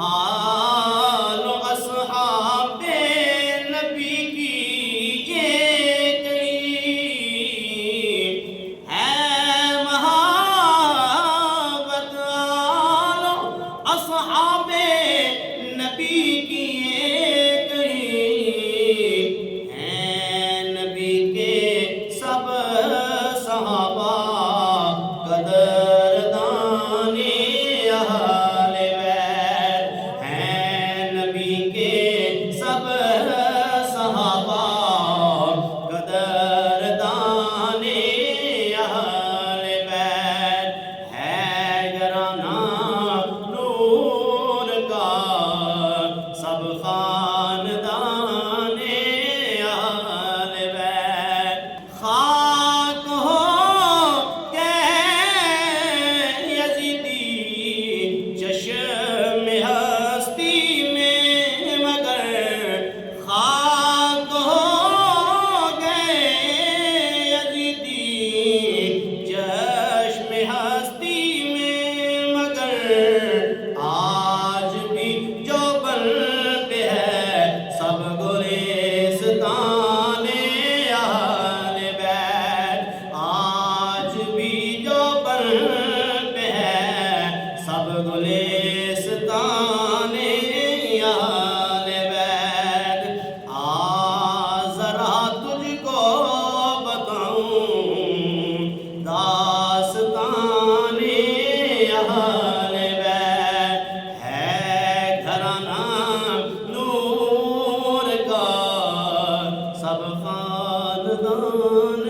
آل و اصحاب نبی کی ایک ہے محبت، آل و اصحاب نبی کی ایک ہے نبی کے سب صحابہ قدردان اہل بیت، ہیں نبی کے سب صحابہ قدردان اہل بیت، ہے گھرانہ نور کا سب خاندان اہل بیت، خاک ہو کہ یزیدی چشم ہستی میں، مگر خاک ہو گئے یزیدی چشم ہستی میں، مگر آج بھی جو بن پہ ہے سب گلستان اہل بیت، آج بھی جو بن پہ ہے سب گلستان اہل بیت، آ ذرا تجھ کو بتاؤں داستان اہل بیت، ہے گھرانہ نور کا سب خاندان